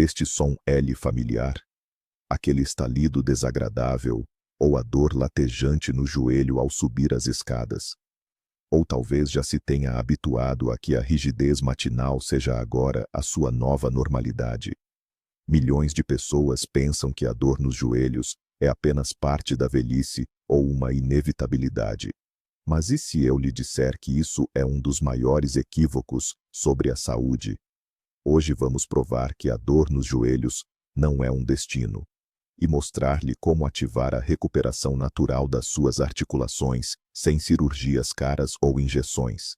Este som é-lhe familiar? Aquele estalido desagradável, ou a dor latejante no joelho ao subir as escadas? Ou talvez já se tenha habituado a que a rigidez matinal seja agora a sua nova normalidade. Milhões de pessoas pensam que a dor nos joelhos é apenas parte da velhice ou uma inevitabilidade. Mas e se eu lhe disser que isso é um dos maiores equívocos sobre a saúde? Hoje vamos provar que a dor nos joelhos não é um destino, e mostrar-lhe como ativar a recuperação natural das suas articulações, sem cirurgias caras ou injeções.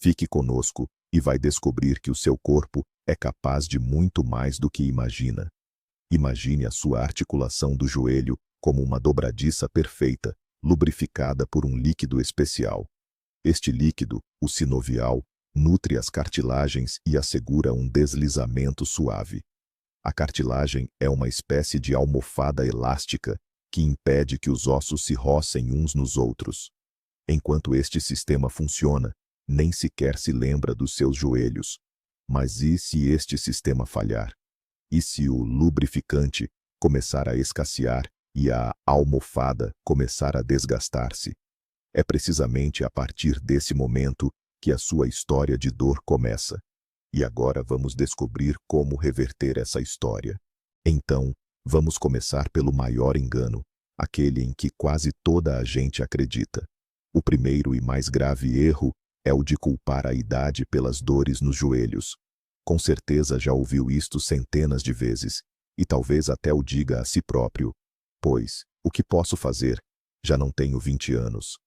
Fique conosco e vai descobrir que o seu corpo é capaz de muito mais do que imagina. Imagine a sua articulação do joelho como uma dobradiça perfeita, lubrificada por um líquido especial. Este líquido, o sinovial, nutre as cartilagens e assegura um deslizamento suave. A cartilagem é uma espécie de almofada elástica que impede que os ossos se rocem uns nos outros. Enquanto este sistema funciona, nem sequer se lembra dos seus joelhos. Mas e se este sistema falhar? E se o lubrificante começar a escassear e a almofada começar a desgastar-se? É precisamente a partir desse momento que a sua história de dor começa. E agora vamos descobrir como reverter essa história. Então, vamos começar pelo maior engano, aquele em que quase toda a gente acredita. O primeiro e mais grave erro é o de culpar a idade pelas dores nos joelhos. Com certeza já ouviu isto centenas de vezes, e talvez até o diga a si próprio. Pois, o que posso fazer? Já não tenho 20 anos.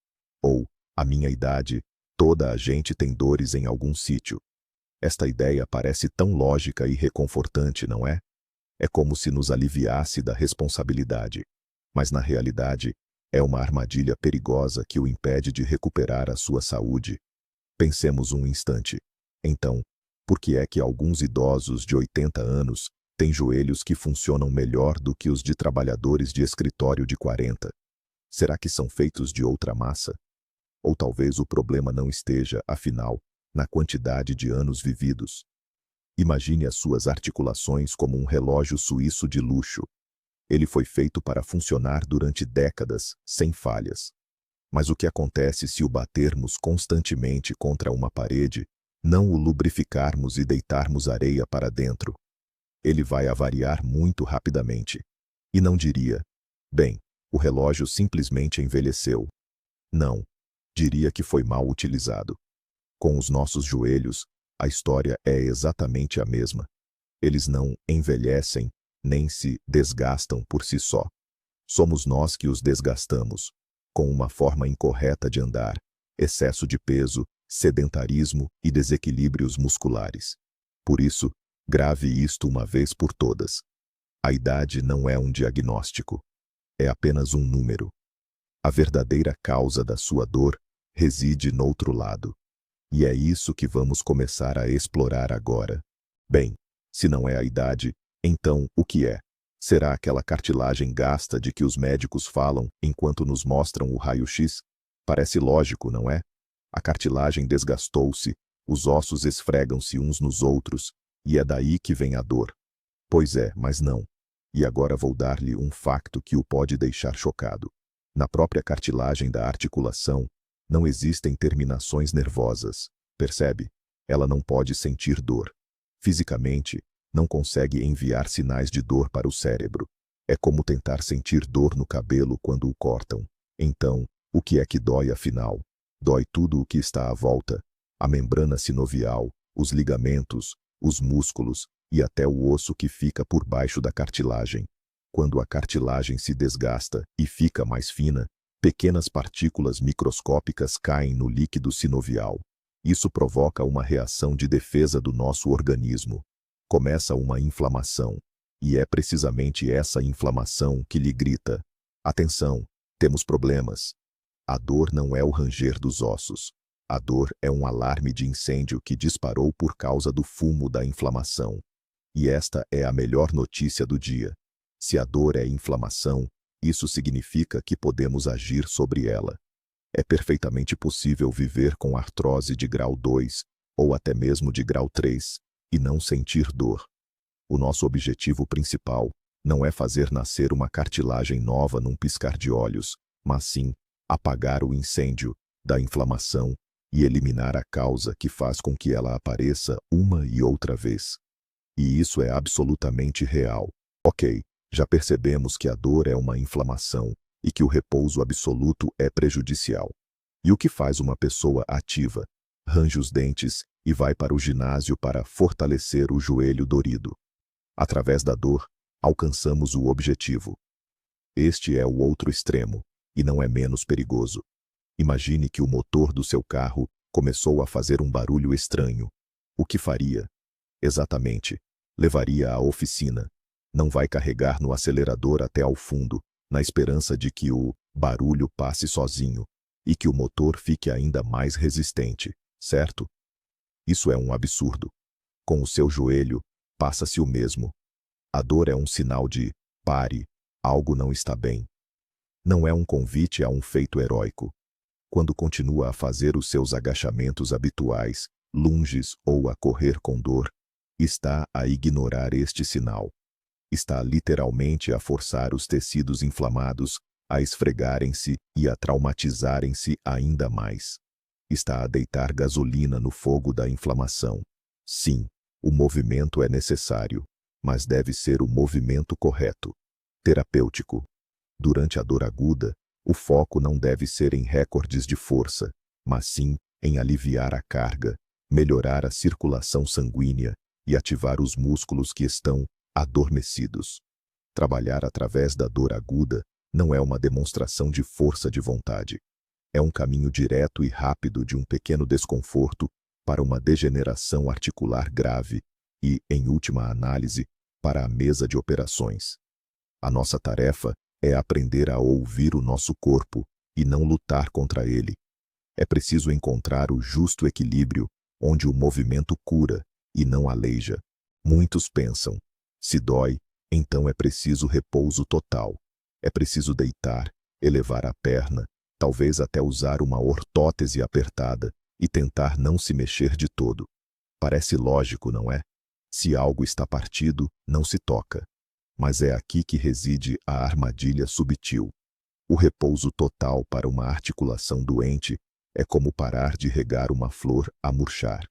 Ou, a minha idade, toda a gente tem dores em algum sítio. Esta ideia parece tão lógica e reconfortante, não é? É como se nos aliviasse da responsabilidade. Mas na realidade, é uma armadilha perigosa que o impede de recuperar a sua saúde. Pensemos um instante. Então, por que é que alguns idosos de 80 anos têm joelhos que funcionam melhor do que os de trabalhadores de escritório de 40? Será que são feitos de outra massa? Ou talvez o problema não esteja, afinal, na quantidade de anos vividos? Imagine as suas articulações como um relógio suíço de luxo. Ele foi feito para funcionar durante décadas, sem falhas. Mas o que acontece se o batermos constantemente contra uma parede, não o lubrificarmos e deitarmos areia para dentro? Ele vai avariar muito rapidamente. E não diria, bem, o relógio simplesmente envelheceu. Não, diria que foi mal utilizado. Com os nossos joelhos, a história é exatamente a mesma. Eles não envelhecem, nem se desgastam por si só. Somos nós que os desgastamos, com uma forma incorreta de andar, excesso de peso, sedentarismo e desequilíbrios musculares. Por isso, grave isto uma vez por todas. A idade não é um diagnóstico. É apenas um número. A verdadeira causa da sua dor reside no outro lado. E é isso que vamos começar a explorar agora. Bem, se não é a idade, então o que é? Será aquela cartilagem gasta de que os médicos falam enquanto nos mostram o raio-x? Parece lógico, não é? A cartilagem desgastou-se, os ossos esfregam-se uns nos outros, e é daí que vem a dor. Pois é, mas não. E agora vou dar-lhe um facto que o pode deixar chocado. Na própria cartilagem da articulação, não existem terminações nervosas, percebe? Ela não pode sentir dor. Fisicamente, não consegue enviar sinais de dor para o cérebro. É como tentar sentir dor no cabelo quando o cortam. Então, o que é que dói afinal? Dói tudo o que está à volta: a membrana sinovial, os ligamentos, os músculos e até o osso que fica por baixo da cartilagem. Quando a cartilagem se desgasta e fica mais fina, pequenas partículas microscópicas caem no líquido sinovial. Isso provoca uma reação de defesa do nosso organismo. Começa uma inflamação, e é precisamente essa inflamação que lhe grita: atenção, temos problemas. A dor não é o ranger dos ossos. A dor é um alarme de incêndio que disparou por causa do fumo da inflamação. E esta é a melhor notícia do dia. Se a dor é inflamação, isso significa que podemos agir sobre ela. É perfeitamente possível viver com artrose de grau 2, ou até mesmo de grau 3, e não sentir dor. O nosso objetivo principal não é fazer nascer uma cartilagem nova num piscar de olhos, mas sim apagar o incêndio da inflamação e eliminar a causa que faz com que ela apareça uma e outra vez. E isso é absolutamente real. Ok, já percebemos que a dor é uma inflamação e que o repouso absoluto é prejudicial. E o que faz uma pessoa ativa? Range os dentes e vai para o ginásio para fortalecer o joelho dorido. Através da dor, alcançamos o objetivo. Este é o outro extremo, e não é menos perigoso. Imagine que o motor do seu carro começou a fazer um barulho estranho. O que faria? Exatamente. Levaria à oficina. Não vai carregar no acelerador até ao fundo, na esperança de que o barulho passe sozinho e que o motor fique ainda mais resistente, certo? Isso é um absurdo. Com o seu joelho, passa-se o mesmo. A dor é um sinal de pare, algo não está bem. Não é um convite a um feito heróico. Quando continua a fazer os seus agachamentos habituais, lunges ou a correr com dor, está a ignorar este sinal. Está literalmente a forçar os tecidos inflamados a esfregarem-se e a traumatizarem-se ainda mais. Está a deitar gasolina no fogo da inflamação. Sim, o movimento é necessário, mas deve ser o movimento correto, terapêutico. Durante a dor aguda, o foco não deve ser em recordes de força, mas sim em aliviar a carga, melhorar a circulação sanguínea e ativar os músculos que estão adormecidos. Trabalhar através da dor aguda não é uma demonstração de força de vontade. É um caminho direto e rápido de um pequeno desconforto para uma degeneração articular grave e, em última análise, para a mesa de operações. A nossa tarefa é aprender a ouvir o nosso corpo e não lutar contra ele. É preciso encontrar o justo equilíbrio onde o movimento cura e não aleija. Muitos pensam, se dói, então é preciso repouso total. É preciso deitar, elevar a perna, talvez até usar uma ortótese apertada e tentar não se mexer de todo. Parece lógico, não é? Se algo está partido, não se toca. Mas é aqui que reside a armadilha subtil. O repouso total para uma articulação doente é como parar de regar uma flor a murchar.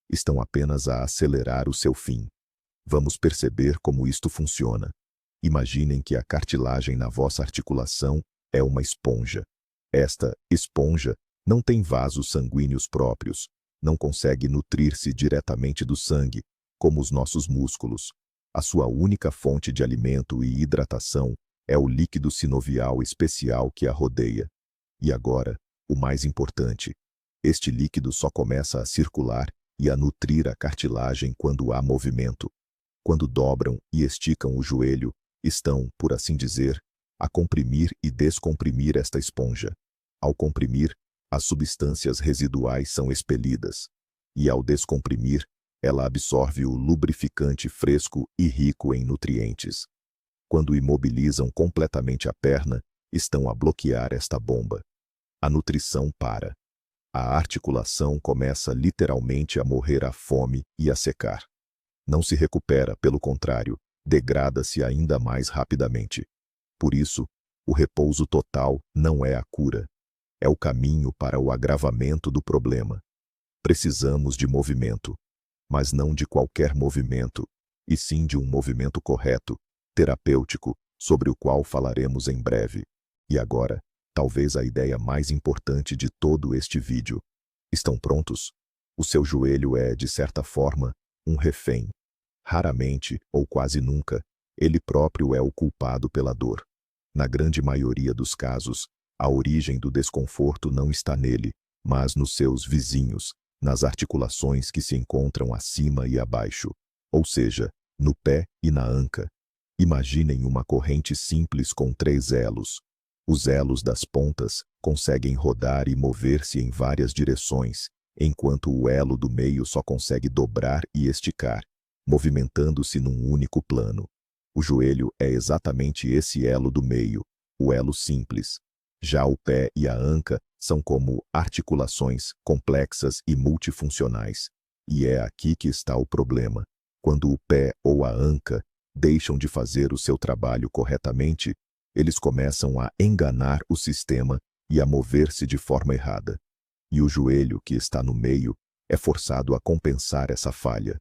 Estão apenas a acelerar o seu fim. Vamos perceber como isto funciona. Imaginem que a cartilagem na vossa articulação é uma esponja. Esta esponja não tem vasos sanguíneos próprios, não consegue nutrir-se diretamente do sangue, como os nossos músculos. A sua única fonte de alimento e hidratação é o líquido sinovial especial que a rodeia. E agora, o mais importante, este líquido só começa a circular e a nutrir a cartilagem quando há movimento. Quando dobram e esticam o joelho, estão, por assim dizer, a comprimir e descomprimir esta esponja. Ao comprimir, as substâncias residuais são expelidas, e ao descomprimir, ela absorve o lubrificante fresco e rico em nutrientes. Quando imobilizam completamente a perna, estão a bloquear esta bomba. A nutrição para. A articulação começa literalmente a morrer à fome e a secar. Não se recupera, pelo contrário, degrada-se ainda mais rapidamente. Por isso, o repouso total não é a cura. É o caminho para o agravamento do problema. Precisamos de movimento, mas não de qualquer movimento, e sim de um movimento correto, terapêutico, sobre o qual falaremos em breve. E agora, talvez a ideia mais importante de todo este vídeo. Estão prontos? O seu joelho é, de certa forma, um refém. Raramente, ou quase nunca, ele próprio é o culpado pela dor. Na grande maioria dos casos, a origem do desconforto não está nele, mas nos seus vizinhos, nas articulações que se encontram acima e abaixo, ou seja, no pé e na anca. Imaginem uma corrente simples com 3 elos. Os elos das pontas conseguem rodar e mover-se em várias direções, enquanto o elo do meio só consegue dobrar e esticar, movimentando-se num único plano. O joelho é exatamente esse elo do meio, o elo simples. Já o pé e a anca são como articulações complexas e multifuncionais. E é aqui que está o problema. Quando o pé ou a anca deixam de fazer o seu trabalho corretamente, eles começam a enganar o sistema e a mover-se de forma errada. E o joelho, que está no meio, é forçado a compensar essa falha.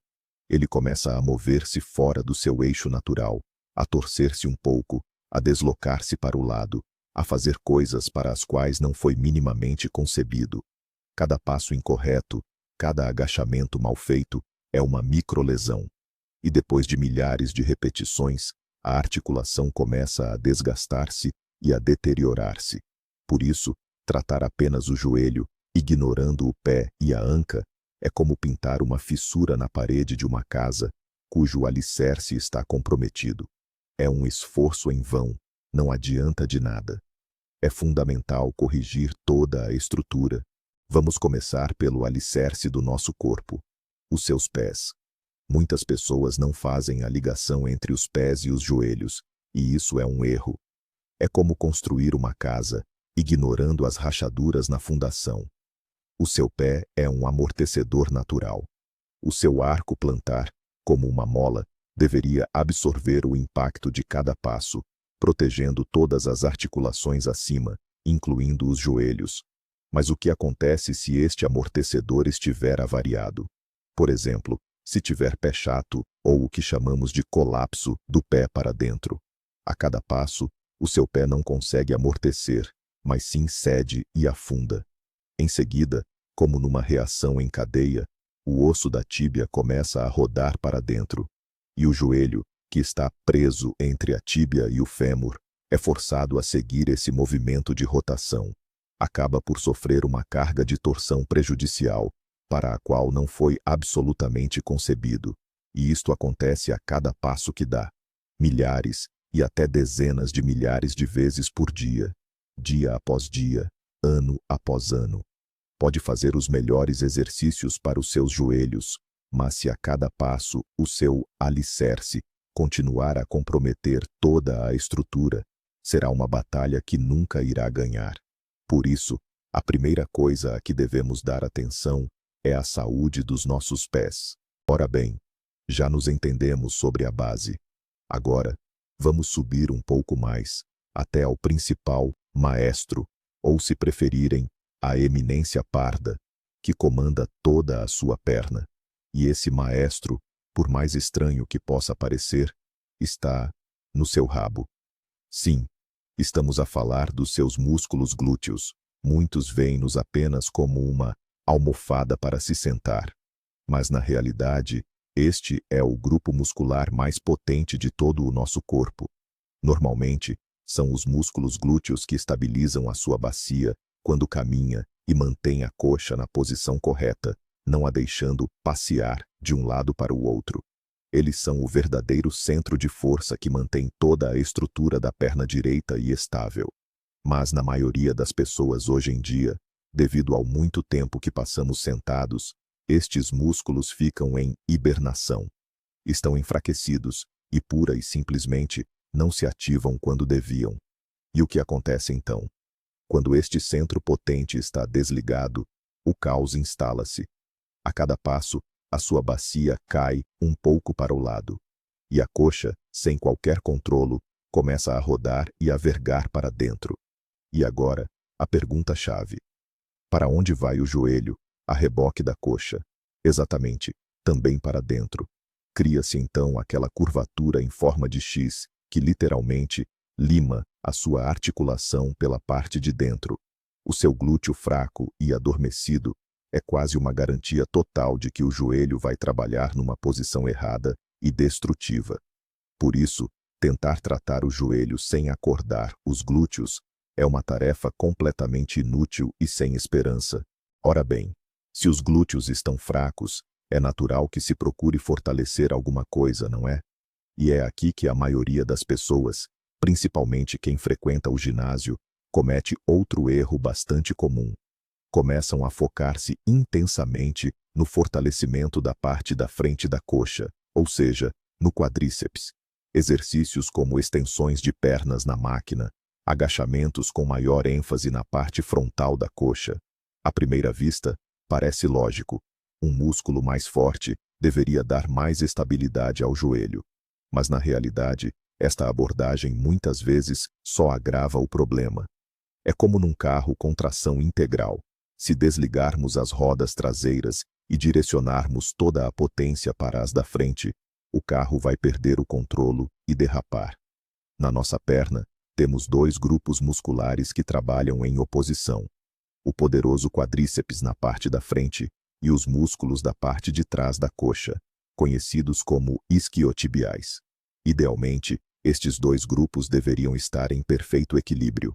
Ele começa a mover-se fora do seu eixo natural, a torcer-se um pouco, a deslocar-se para o lado, a fazer coisas para as quais não foi minimamente concebido. Cada passo incorreto, cada agachamento mal feito, é uma microlesão. E depois de milhares de repetições, a articulação começa a desgastar-se e a deteriorar-se. Por isso, tratar apenas o joelho, ignorando o pé e a anca, é como pintar uma fissura na parede de uma casa cujo alicerce está comprometido. É um esforço em vão, não adianta de nada. É fundamental corrigir toda a estrutura. Vamos começar pelo alicerce do nosso corpo, os seus pés. Muitas pessoas não fazem a ligação entre os pés e os joelhos, e isso é um erro. É como construir uma casa, ignorando as rachaduras na fundação. O seu pé é um amortecedor natural. O seu arco plantar, como uma mola, deveria absorver o impacto de cada passo, protegendo todas as articulações acima, incluindo os joelhos. Mas o que acontece se este amortecedor estiver avariado? Por exemplo, se tiver pé chato, ou o que chamamos de colapso do pé para dentro. A cada passo, o seu pé não consegue amortecer, mas sim cede e afunda. Em seguida, como numa reação em cadeia, o osso da tíbia começa a rodar para dentro, e o joelho, que está preso entre a tíbia e o fêmur, é forçado a seguir esse movimento de rotação. Acaba por sofrer uma carga de torção prejudicial, para a qual não foi absolutamente concebido, e isto acontece a cada passo que dá, milhares e até dezenas de milhares de vezes por dia, dia após dia, ano após ano. Pode fazer os melhores exercícios para os seus joelhos, mas se a cada passo o seu alicerce continuar a comprometer toda a estrutura, será uma batalha que nunca irá ganhar. Por isso, a primeira coisa a que devemos dar atenção é a saúde dos nossos pés. Ora bem, já nos entendemos sobre a base. Agora, vamos subir um pouco mais, até ao principal maestro, ou se preferirem, a eminência parda, que comanda toda a sua perna. E esse maestro, por mais estranho que possa parecer, está no seu rabo. Sim, estamos a falar dos seus músculos glúteos. Muitos veem-nos apenas como uma almofada para se sentar. Mas na realidade, este é o grupo muscular mais potente de todo o nosso corpo. Normalmente, são os músculos glúteos que estabilizam a sua bacia quando caminha e mantém a coxa na posição correta, não a deixando passear de um lado para o outro. Eles são o verdadeiro centro de força que mantém toda a estrutura da perna direita e estável. Mas na maioria das pessoas hoje em dia, devido ao muito tempo que passamos sentados, estes músculos ficam em hibernação. Estão enfraquecidos e pura e simplesmente não se ativam quando deviam. E o que acontece então? Quando este centro potente está desligado, o caos instala-se. A cada passo, a sua bacia cai um pouco para o lado. E a coxa, sem qualquer controlo, começa a rodar e a vergar para dentro. E agora, a pergunta-chave. Para onde vai o joelho, a reboque da coxa? Exatamente, também para dentro. Cria-se então aquela curvatura em forma de X, que literalmente lima a sua articulação pela parte de dentro. O seu glúteo fraco e adormecido é quase uma garantia total de que o joelho vai trabalhar numa posição errada e destrutiva. Por isso, tentar tratar o joelho sem acordar os glúteos é uma tarefa completamente inútil e sem esperança. Ora bem, se os glúteos estão fracos, é natural que se procure fortalecer alguma coisa, não é? E é aqui que a maioria das pessoas, principalmente quem frequenta o ginásio, comete outro erro bastante comum. Começam a focar-se intensamente no fortalecimento da parte da frente da coxa, ou seja, no quadríceps. Exercícios como extensões de pernas na máquina, agachamentos com maior ênfase na parte frontal da coxa. À primeira vista, parece lógico. Um músculo mais forte deveria dar mais estabilidade ao joelho. Mas na realidade, esta abordagem muitas vezes só agrava o problema. É como num carro com tração integral. Se desligarmos as rodas traseiras e direcionarmos toda a potência para as da frente, o carro vai perder o controle e derrapar. Na nossa perna, temos dois grupos musculares que trabalham em oposição: o poderoso quadríceps na parte da frente e os músculos da parte de trás da coxa, conhecidos como isquiotibiais. Idealmente, estes dois grupos deveriam estar em perfeito equilíbrio.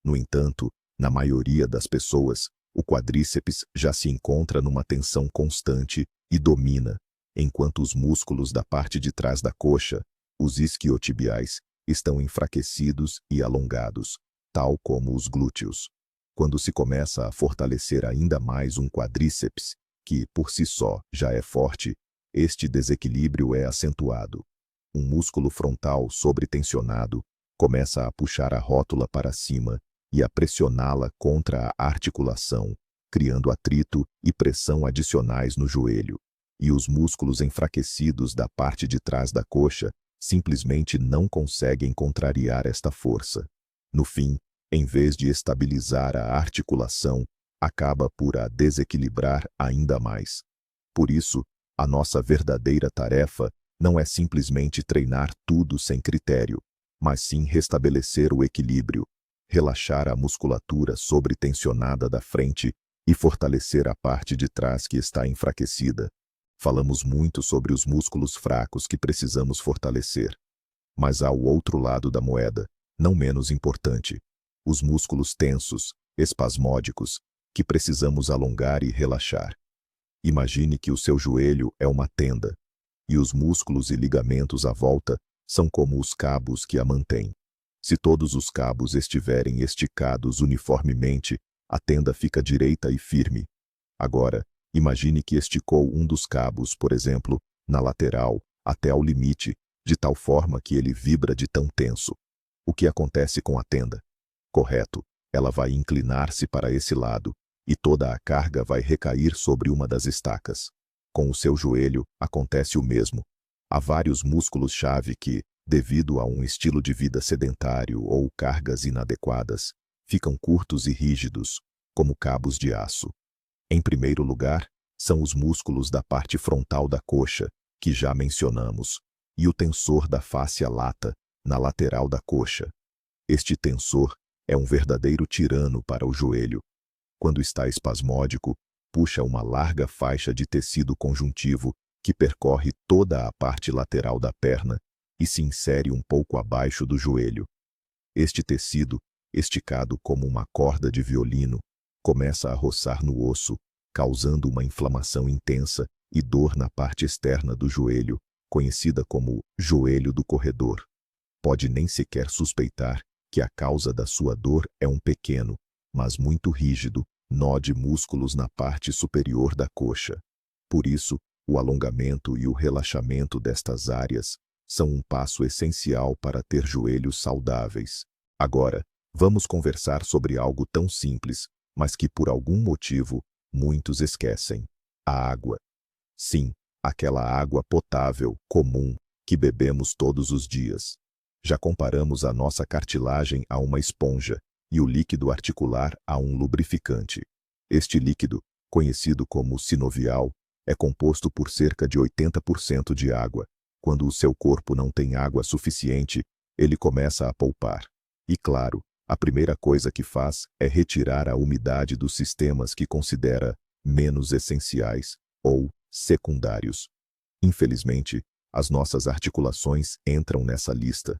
No entanto, na maioria das pessoas, o quadríceps já se encontra numa tensão constante e domina, enquanto os músculos da parte de trás da coxa, os isquiotibiais, estão enfraquecidos e alongados, tal como os glúteos. Quando se começa a fortalecer ainda mais um quadríceps, que por si só já é forte, este desequilíbrio é acentuado. Um músculo frontal sobretensionado começa a puxar a rótula para cima e a pressioná-la contra a articulação, criando atrito e pressão adicionais no joelho, e os músculos enfraquecidos da parte de trás da coxa simplesmente não conseguem contrariar esta força. No fim, em vez de estabilizar a articulação, acaba por a desequilibrar ainda mais. Por isso, a nossa verdadeira tarefa não é simplesmente treinar tudo sem critério, mas sim restabelecer o equilíbrio, relaxar a musculatura sobretensionada da frente e fortalecer a parte de trás que está enfraquecida. Falamos muito sobre os músculos fracos que precisamos fortalecer. Mas há o outro lado da moeda, não menos importante: os músculos tensos, espasmódicos, que precisamos alongar e relaxar. Imagine que o seu joelho é uma tenda, e os músculos e ligamentos à volta são como os cabos que a mantêm. Se todos os cabos estiverem esticados uniformemente, a tenda fica direita e firme. Agora, imagine que esticou um dos cabos, por exemplo, na lateral, até ao limite, de tal forma que ele vibra de tão tenso. O que acontece com a tenda? Correto, ela vai inclinar-se para esse lado, e toda a carga vai recair sobre uma das estacas. Com o seu joelho, acontece o mesmo. Há vários músculos-chave que, devido a um estilo de vida sedentário ou cargas inadequadas, ficam curtos e rígidos, como cabos de aço. Em primeiro lugar, são os músculos da parte frontal da coxa, que já mencionamos, e o tensor da fáscia lata, na lateral da coxa. Este tensor é um verdadeiro tirano para o joelho. Quando está espasmódico, puxa uma larga faixa de tecido conjuntivo que percorre toda a parte lateral da perna e se insere um pouco abaixo do joelho. Este tecido, esticado como uma corda de violino, começa a roçar no osso, causando uma inflamação intensa e dor na parte externa do joelho, conhecida como joelho do corredor. Pode nem sequer suspeitar que a causa da sua dor é um pequeno, mas muito rígido, nó de músculos na parte superior da coxa. Por isso, o alongamento e o relaxamento destas áreas são um passo essencial para ter joelhos saudáveis. Agora, vamos conversar sobre algo tão simples, mas que por algum motivo muitos esquecem: a água. Sim, aquela água potável, comum, que bebemos todos os dias. Já comparamos a nossa cartilagem a uma esponja e o líquido articular a um lubrificante. Este líquido, conhecido como sinovial, é composto por cerca de 80% de água. Quando o seu corpo não tem água suficiente, ele começa a poupar. E claro, a primeira coisa que faz é retirar a umidade dos sistemas que considera menos essenciais ou secundários. Infelizmente, as nossas articulações entram nessa lista.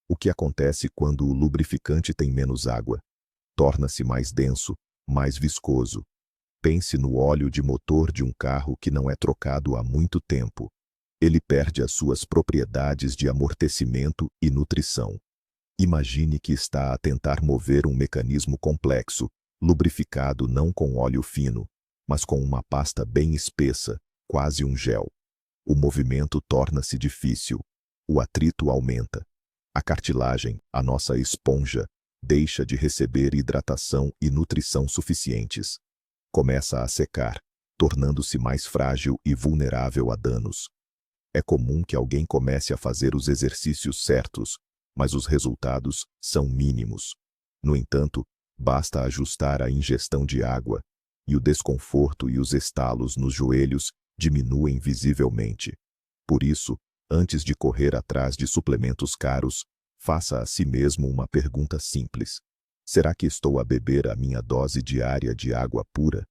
O que acontece quando o lubrificante tem menos água? Torna-se mais denso, mais viscoso. Pense no óleo de motor de um carro que não é trocado há muito tempo. Ele perde as suas propriedades de amortecimento e nutrição. Imagine que está a tentar mover um mecanismo complexo, lubrificado não com óleo fino, mas com uma pasta bem espessa, quase um gel. O movimento torna-se difícil. O atrito aumenta. A cartilagem, a nossa esponja, deixa de receber hidratação e nutrição suficientes. Começa a secar, tornando-se mais frágil e vulnerável a danos. É comum que alguém comece a fazer os exercícios certos, mas os resultados são mínimos. No entanto, basta ajustar a ingestão de água, e o desconforto e os estalos nos joelhos diminuem visivelmente. Por isso, antes de correr atrás de suplementos caros, faça a si mesmo uma pergunta simples: será que estou a beber a minha dose diária de água pura?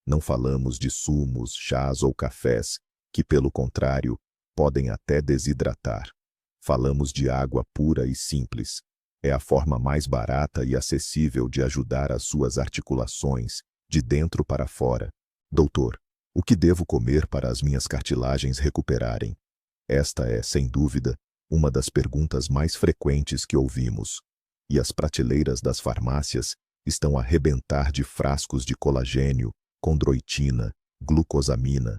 Não falamos de sumos, chás ou cafés, que, pelo contrário, podem até desidratar. Falamos de água pura e simples. É a forma mais barata e acessível de ajudar as suas articulações, de dentro para fora. Doutor, o que devo comer para as minhas cartilagens recuperarem? Esta é, sem dúvida, uma das perguntas mais frequentes que ouvimos. E as prateleiras das farmácias estão a arrebentar de frascos de colagênio, condroitina, glucosamina.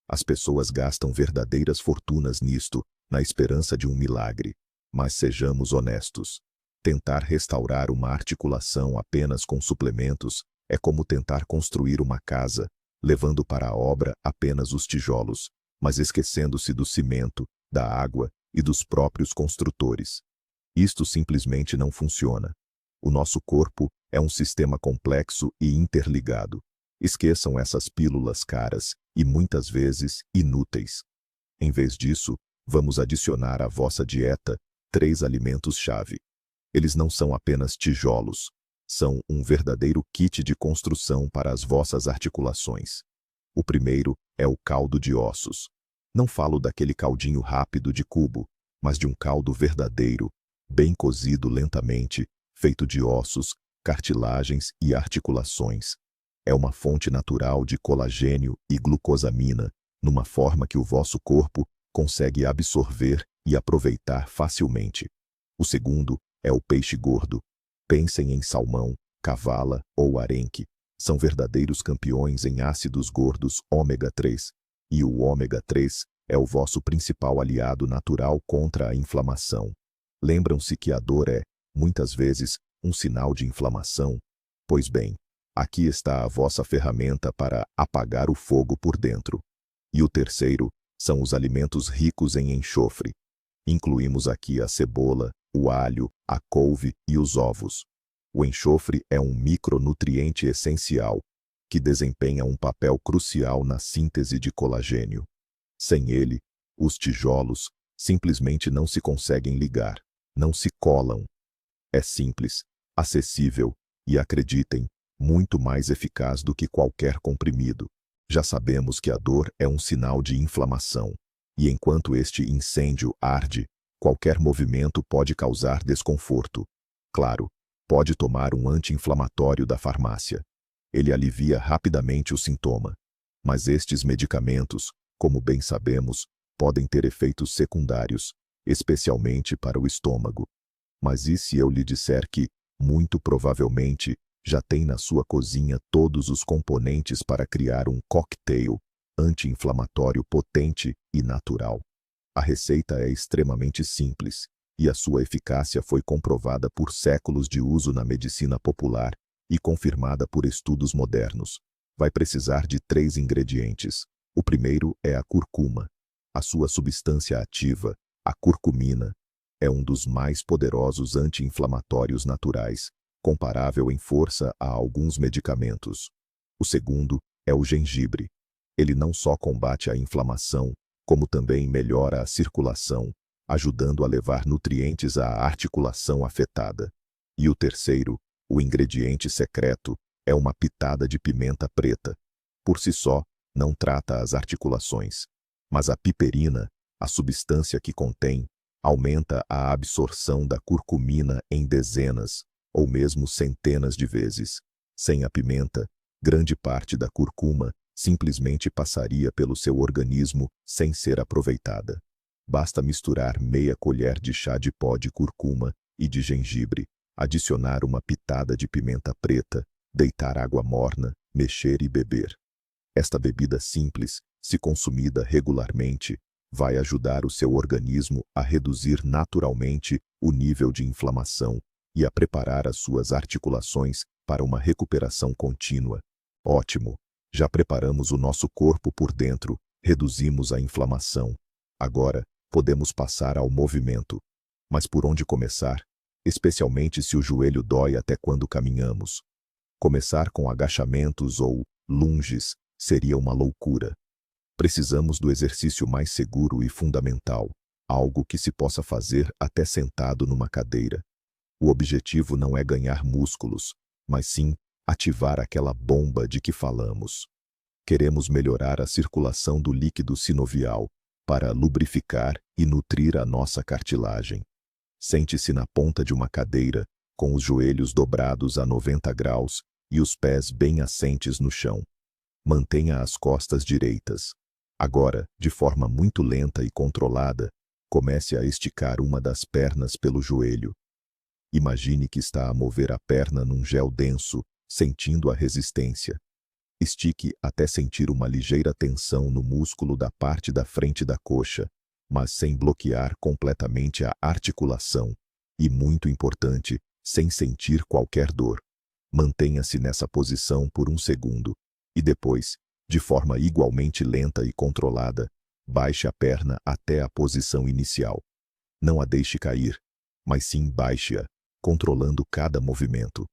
As pessoas gastam verdadeiras fortunas nisto, na esperança de um milagre. Mas sejamos honestos. Tentar restaurar uma articulação apenas com suplementos é como tentar construir uma casa, levando para a obra apenas os tijolos, mas esquecendo-se do cimento, da água e dos próprios construtores. Isto simplesmente não funciona. O nosso corpo é um sistema complexo e interligado. Esqueçam essas pílulas caras e muitas vezes inúteis. Em vez disso, vamos adicionar à vossa dieta 3 alimentos-chave. Eles não são apenas tijolos, são um verdadeiro kit de construção para as vossas articulações. O primeiro é o caldo de ossos. Não falo daquele caldinho rápido de cubo, mas de um caldo verdadeiro, bem cozido lentamente, feito de ossos, cartilagens e articulações. É uma fonte natural de colagênio e glucosamina, numa forma que o vosso corpo consegue absorver e aproveitar facilmente. O segundo é o peixe gordo. Pensem em salmão, cavala ou arenque. São verdadeiros campeões em ácidos gordos ômega 3. E o ômega 3 é o vosso principal aliado natural contra a inflamação. Lembram-se que a dor é, muitas vezes, um sinal de inflamação? Pois bem, aqui está a vossa ferramenta para apagar o fogo por dentro. E o terceiro são os alimentos ricos em enxofre. Incluímos aqui a cebola, o alho, a couve e os ovos. O enxofre é um micronutriente essencial, que desempenha um papel crucial na síntese de colagênio. Sem ele, os tijolos simplesmente não se conseguem ligar, não se colam. É simples, acessível e, acreditem, muito mais eficaz do que qualquer comprimido. Já sabemos que a dor é um sinal de inflamação, e enquanto este incêndio arde, qualquer movimento pode causar desconforto. Claro, pode tomar um anti-inflamatório da farmácia. Ele alivia rapidamente o sintoma. Mas estes medicamentos, como bem sabemos, podem ter efeitos secundários, especialmente para o estômago. Mas e se eu lhe disser que, muito provavelmente, já tem na sua cozinha todos os componentes para criar um cocktail anti-inflamatório potente e natural? A receita é extremamente simples, e a sua eficácia foi comprovada por séculos de uso na medicina popular e confirmada por estudos modernos. Vai precisar de 3 ingredientes. O primeiro é a curcuma. A sua substância ativa, a curcumina, é um dos mais poderosos anti-inflamatórios naturais, comparável em força a alguns medicamentos. O segundo é o gengibre. Ele não só combate a inflamação, como também melhora a circulação, ajudando a levar nutrientes à articulação afetada. E o terceiro, o ingrediente secreto, é uma pitada de pimenta preta. Por si só, não trata as articulações, mas a piperina, a substância que contém, aumenta a absorção da curcumina em dezenas, ou mesmo centenas de vezes. Sem a pimenta, grande parte da curcuma simplesmente passaria pelo seu organismo sem ser aproveitada. Basta misturar meia colher de chá de pó de curcuma e de gengibre, adicionar uma pitada de pimenta preta, deitar água morna, mexer e beber. Esta bebida simples, se consumida regularmente, vai ajudar o seu organismo a reduzir naturalmente o nível de inflamação e a preparar as suas articulações para uma recuperação contínua. Ótimo! Já preparamos o nosso corpo por dentro, reduzimos a inflamação. Agora, podemos passar ao movimento. Mas por onde começar? Especialmente se o joelho dói até quando caminhamos. Começar com agachamentos ou lunges seria uma loucura. Precisamos do exercício mais seguro e fundamental, algo que se possa fazer até sentado numa cadeira. O objetivo não é ganhar músculos, mas sim ativar aquela bomba de que falamos. Queremos melhorar a circulação do líquido sinovial para lubrificar e nutrir a nossa cartilagem. Sente-se na ponta de uma cadeira, com os joelhos dobrados a 90 graus e os pés bem assentes no chão. Mantenha as costas direitas. Agora, de forma muito lenta e controlada, comece a esticar uma das pernas pelo joelho. Imagine que está a mover a perna num gel denso, sentindo a resistência. Estique até sentir uma ligeira tensão no músculo da parte da frente da coxa, mas sem bloquear completamente a articulação. E, muito importante, sem sentir qualquer dor. Mantenha-se nessa posição por um segundo, e depois, de forma igualmente lenta e controlada, baixe a perna até a posição inicial. Não a deixe cair, mas sim baixe-a, controlando cada movimento.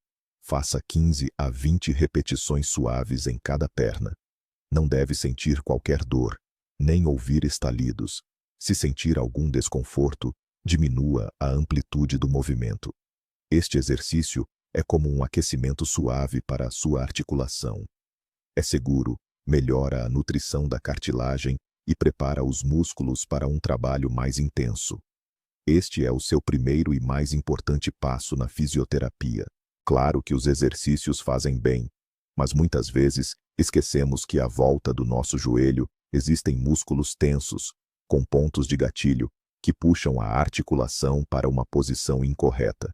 Faça 15 a 20 repetições suaves em cada perna. Não deve sentir qualquer dor, nem ouvir estalidos. Se sentir algum desconforto, diminua a amplitude do movimento. Este exercício é como um aquecimento suave para a sua articulação. É seguro, melhora a nutrição da cartilagem e prepara os músculos para um trabalho mais intenso. Este é o seu primeiro e mais importante passo na fisioterapia. Claro que os exercícios fazem bem, mas muitas vezes esquecemos que à volta do nosso joelho existem músculos tensos, com pontos de gatilho, que puxam a articulação para uma posição incorreta.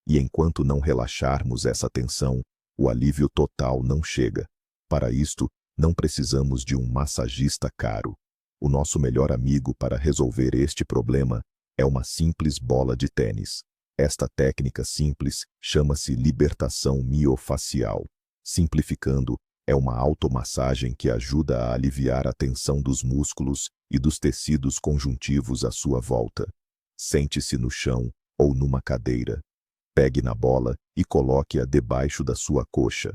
E enquanto não relaxarmos essa tensão, o alívio total não chega. Para isto, não precisamos de um massagista caro. O nosso melhor amigo para resolver este problema é uma simples bola de tênis. Esta técnica simples chama-se libertação miofacial. Simplificando, é uma automassagem que ajuda a aliviar a tensão dos músculos e dos tecidos conjuntivos à sua volta. Sente-se no chão ou numa cadeira. Pegue na bola e coloque-a debaixo da sua coxa.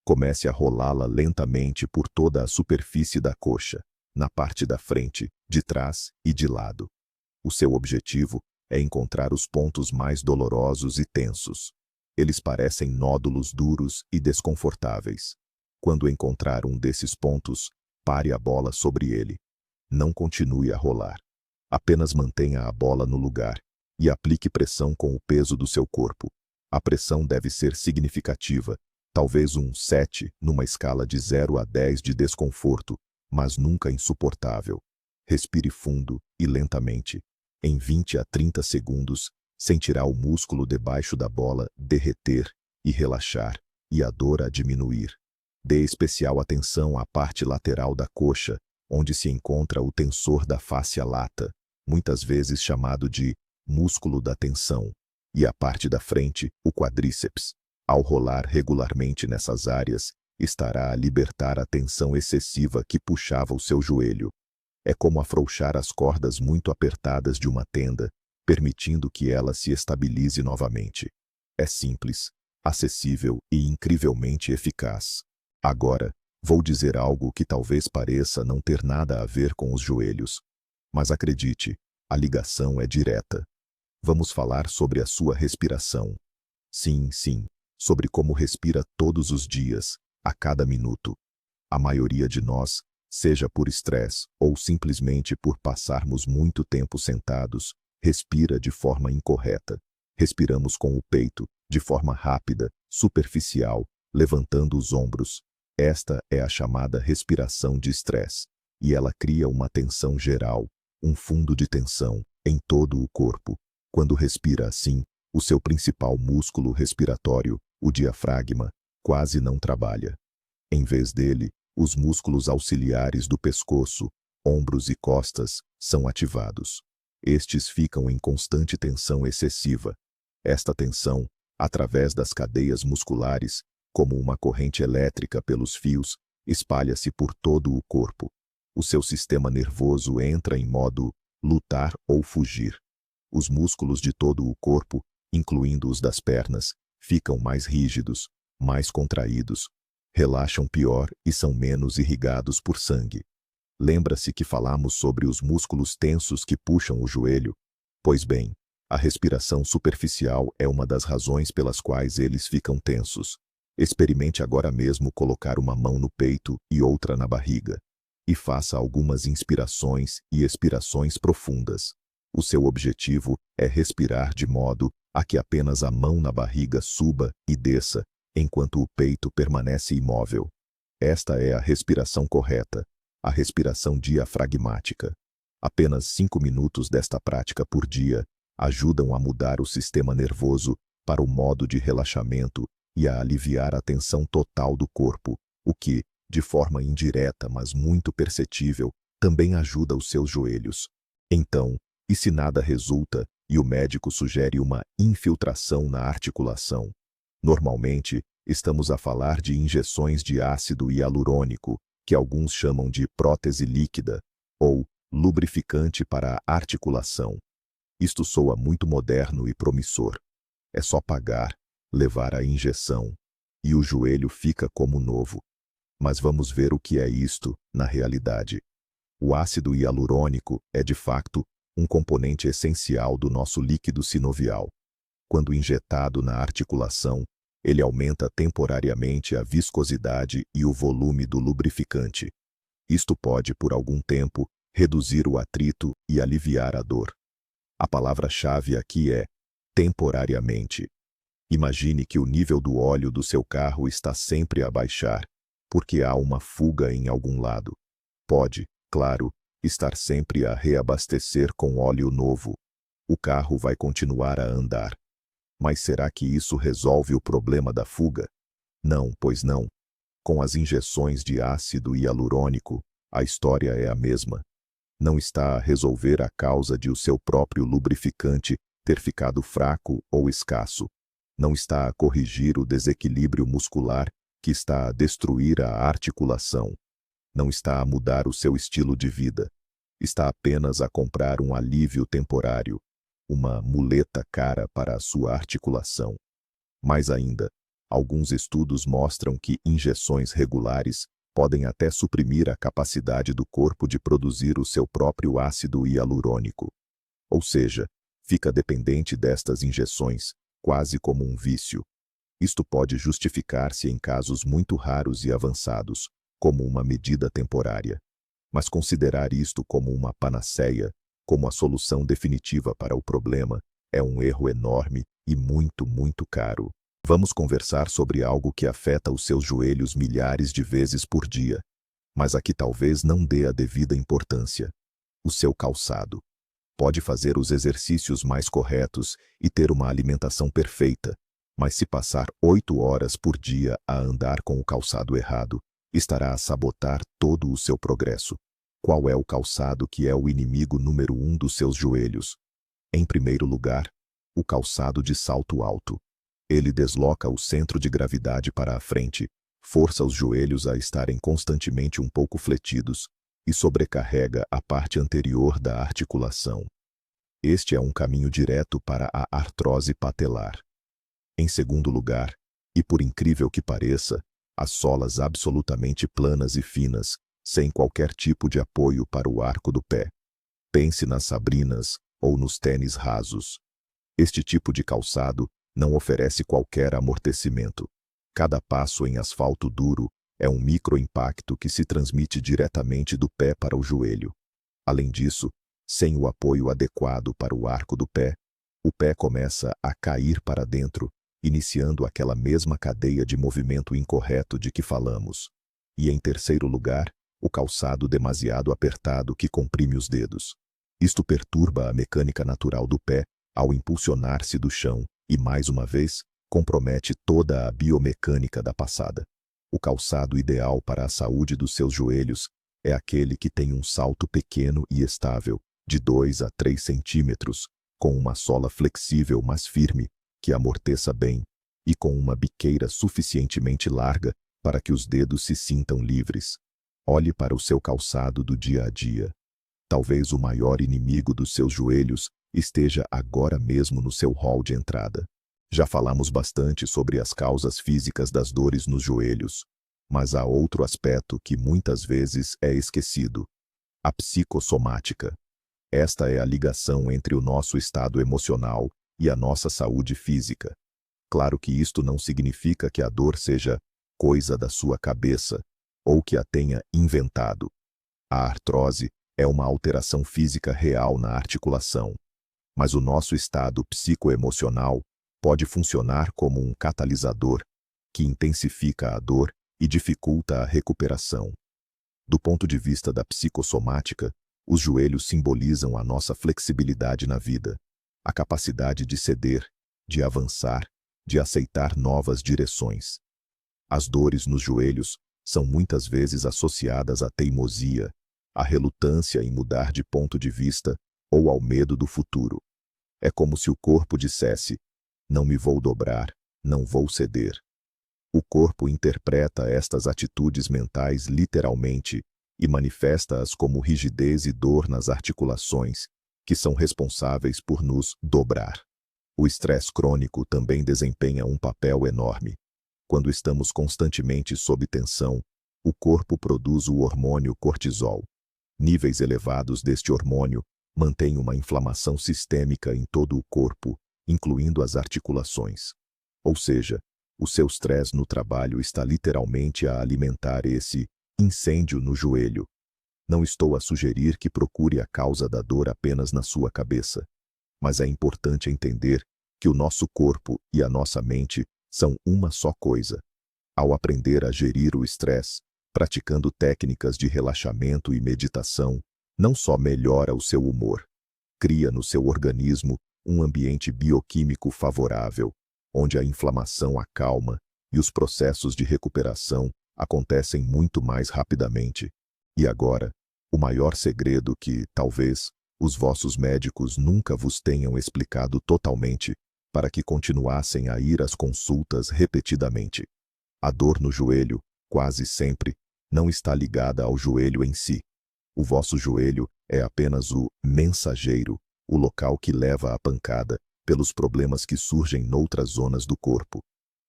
Comece a rolá-la lentamente por toda a superfície da coxa, na parte da frente, de trás e de lado. O seu objetivo é encontrar os pontos mais dolorosos e tensos. Eles parecem nódulos duros e desconfortáveis. Quando encontrar um desses pontos, pare a bola sobre ele. Não continue a rolar. Apenas mantenha a bola no lugar e aplique pressão com o peso do seu corpo. A pressão deve ser significativa, talvez um 7 numa escala de 0 a 10 de desconforto, mas nunca insuportável. Respire fundo e lentamente. Em 20 a 30 segundos, sentirá o músculo debaixo da bola derreter e relaxar, e a dor a diminuir. Dê especial atenção à parte lateral da coxa, onde se encontra o tensor da fáscia lata, muitas vezes chamado de músculo da tensão, e a parte da frente, o quadríceps. Ao rolar regularmente nessas áreas, estará a libertar a tensão excessiva que puxava o seu joelho. É como afrouxar as cordas muito apertadas de uma tenda, permitindo que ela se estabilize novamente. É simples, acessível e incrivelmente eficaz. Agora, vou dizer algo que talvez pareça não ter nada a ver com os joelhos. Mas acredite, a ligação é direta. Vamos falar sobre a sua respiração. Sim, sobre como respira todos os dias, a cada minuto. A maioria de nós, seja por estresse ou simplesmente por passarmos muito tempo sentados, respira de forma incorreta. Respiramos com o peito, de forma rápida, superficial, levantando os ombros. Esta é a chamada respiração de estresse, e ela cria uma tensão geral, um fundo de tensão, em todo o corpo. Quando respira assim, o seu principal músculo respiratório, o diafragma, quase não trabalha. Em vez dele, os músculos auxiliares do pescoço, ombros e costas são ativados. Estes ficam em constante tensão excessiva. Esta tensão, através das cadeias musculares, como uma corrente elétrica pelos fios, espalha-se por todo o corpo. O seu sistema nervoso entra em modo lutar ou fugir. Os músculos de todo o corpo, incluindo os das pernas, ficam mais rígidos, mais contraídos, relaxam pior e são menos irrigados por sangue. Lembra-se que falamos sobre os músculos tensos que puxam o joelho? Pois bem, a respiração superficial é uma das razões pelas quais eles ficam tensos. Experimente agora mesmo colocar uma mão no peito e outra na barriga. E faça algumas inspirações e expirações profundas. O seu objetivo é respirar de modo a que apenas a mão na barriga suba e desça, enquanto o peito permanece imóvel. Esta é a respiração correta, a respiração diafragmática. Apenas 5 minutos desta prática por dia ajudam a mudar o sistema nervoso para o modo de relaxamento e a aliviar a tensão total do corpo, o que, de forma indireta mas muito perceptível, também ajuda os seus joelhos. Então, e se nada resulta e o médico sugere uma infiltração na articulação? Normalmente, estamos a falar de injeções de ácido hialurônico, que alguns chamam de prótese líquida, ou lubrificante para a articulação. Isto soa muito moderno e promissor. É só pagar, levar a injeção, e o joelho fica como novo. Mas vamos ver o que é isto na realidade. O ácido hialurônico é, de facto, um componente essencial do nosso líquido sinovial. Quando injetado na articulação, ele aumenta temporariamente a viscosidade e o volume do lubrificante. Isto pode, por algum tempo, reduzir o atrito e aliviar a dor. A palavra-chave aqui é temporariamente. Imagine que o nível do óleo do seu carro está sempre a baixar, porque há uma fuga em algum lado. Pode, claro, estar sempre a reabastecer com óleo novo. O carro vai continuar a andar. Mas será que isso resolve o problema da fuga? Não, pois não. Com as injeções de ácido hialurônico, a história é a mesma. Não está a resolver a causa de o seu próprio lubrificante ter ficado fraco ou escasso. Não está a corrigir o desequilíbrio muscular que está a destruir a articulação. Não está a mudar o seu estilo de vida. Está apenas a comprar um alívio temporário, uma muleta cara para a sua articulação. Mais ainda, alguns estudos mostram que injeções regulares podem até suprimir a capacidade do corpo de produzir o seu próprio ácido hialurônico. Ou seja, fica dependente destas injeções, quase como um vício. Isto pode justificar-se em casos muito raros e avançados, como uma medida temporária. Mas considerar isto como uma panaceia, como a solução definitiva para o problema, é um erro enorme e muito, muito caro. Vamos conversar sobre algo que afeta os seus joelhos milhares de vezes por dia, mas a que talvez não dê a devida importância. O seu calçado. Pode fazer os exercícios mais corretos e ter uma alimentação perfeita, mas se passar 8 horas por dia a andar com o calçado errado, estará a sabotar todo o seu progresso. Qual é o calçado que é o inimigo número 1 dos seus joelhos? Em primeiro lugar, o calçado de salto alto. Ele desloca o centro de gravidade para a frente, força os joelhos a estarem constantemente um pouco fletidos e sobrecarrega a parte anterior da articulação. Este é um caminho direto para a artrose patelar. Em segundo lugar, e por incrível que pareça, as solas absolutamente planas e finas, sem qualquer tipo de apoio para o arco do pé. Pense nas sabrinas ou nos tênis rasos. Este tipo de calçado não oferece qualquer amortecimento. Cada passo em asfalto duro é um microimpacto que se transmite diretamente do pé para o joelho. Além disso, sem o apoio adequado para o arco do pé, o pé começa a cair para dentro, iniciando aquela mesma cadeia de movimento incorreto de que falamos. E em terceiro lugar, o calçado demasiado apertado que comprime os dedos. Isto perturba a mecânica natural do pé ao impulsionar-se do chão e, mais uma vez, compromete toda a biomecânica da passada. O calçado ideal para a saúde dos seus joelhos é aquele que tem um salto pequeno e estável, de 2 a 3 centímetros, com uma sola flexível mas firme, que amorteça bem, e com uma biqueira suficientemente larga para que os dedos se sintam livres. Olhe para o seu calçado do dia a dia. Talvez o maior inimigo dos seus joelhos esteja agora mesmo no seu hall de entrada. Já falamos bastante sobre as causas físicas das dores nos joelhos, mas há outro aspecto que muitas vezes é esquecido: a psicossomática. Esta é a ligação entre o nosso estado emocional e a nossa saúde física. Claro que isto não significa que a dor seja coisa da sua cabeça ou que a tenha inventado. A artrose é uma alteração física real na articulação, mas o nosso estado psicoemocional pode funcionar como um catalisador que intensifica a dor e dificulta a recuperação. Do ponto de vista da psicossomática, os joelhos simbolizam a nossa flexibilidade na vida, a capacidade de ceder, de avançar, de aceitar novas direções. As dores nos joelhos são muitas vezes associadas à teimosia, à relutância em mudar de ponto de vista ou ao medo do futuro. É como se o corpo dissesse: não me vou dobrar, não vou ceder. O corpo interpreta estas atitudes mentais literalmente e manifesta-as como rigidez e dor nas articulações, que são responsáveis por nos dobrar. O estresse crônico também desempenha um papel enorme. Quando estamos constantemente sob tensão, o corpo produz o hormônio cortisol. Níveis elevados deste hormônio mantêm uma inflamação sistêmica em todo o corpo, incluindo as articulações. Ou seja, o seu estresse no trabalho está literalmente a alimentar esse incêndio no joelho. Não estou a sugerir que procure a causa da dor apenas na sua cabeça, mas é importante entender que o nosso corpo e a nossa mente são uma só coisa. Ao aprender a gerir o estresse, praticando técnicas de relaxamento e meditação, não só melhora o seu humor, cria no seu organismo um ambiente bioquímico favorável, onde a inflamação acalma e os processos de recuperação acontecem muito mais rapidamente. E agora, o maior segredo que, talvez, os vossos médicos nunca vos tenham explicado totalmente, para que continuassem a ir às consultas repetidamente. A dor no joelho, quase sempre, não está ligada ao joelho em si. O vosso joelho é apenas o mensageiro, o local que leva a pancada pelos problemas que surgem noutras zonas do corpo.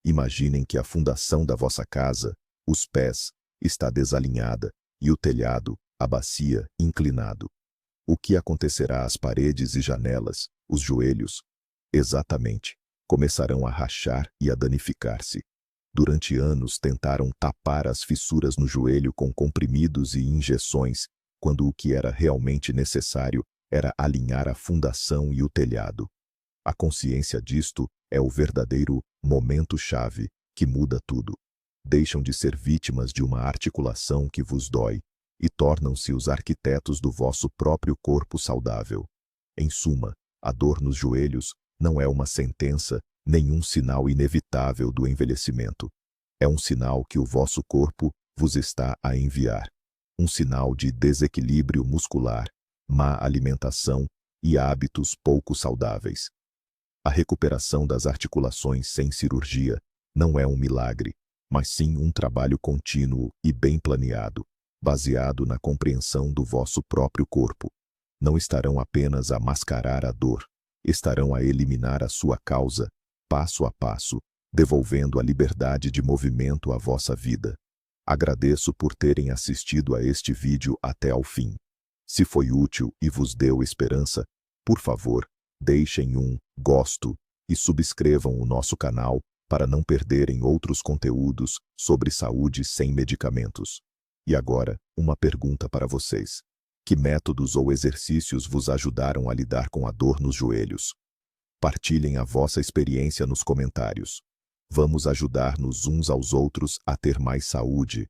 Imaginem que a fundação da vossa casa, os pés, está desalinhada e o telhado, a bacia, inclinado. O que acontecerá às paredes e janelas, os joelhos? Exatamente, começarão a rachar e a danificar-se. Durante anos tentaram tapar as fissuras no joelho com comprimidos e injeções, quando o que era realmente necessário era alinhar a fundação e o telhado. A consciência disto é o verdadeiro momento-chave que muda tudo. Deixam de ser vítimas de uma articulação que vos dói e tornam-se os arquitetos do vosso próprio corpo saudável. Em suma, a dor nos joelhos não é uma sentença, nenhum sinal inevitável do envelhecimento. É um sinal que o vosso corpo vos está a enviar. Um sinal de desequilíbrio muscular, má alimentação e hábitos pouco saudáveis. A recuperação das articulações sem cirurgia não é um milagre, mas sim um trabalho contínuo e bem planeado, baseado na compreensão do vosso próprio corpo. Não estarão apenas a mascarar a dor, estarão a eliminar a sua causa, passo a passo, devolvendo a liberdade de movimento à vossa vida. Agradeço por terem assistido a este vídeo até ao fim. Se foi útil e vos deu esperança, por favor, deixem um gosto e subscrevam o nosso canal para não perderem outros conteúdos sobre saúde sem medicamentos. E agora, uma pergunta para vocês. Que métodos ou exercícios vos ajudaram a lidar com a dor nos joelhos? Partilhem a vossa experiência nos comentários. Vamos ajudar-nos uns aos outros a ter mais saúde,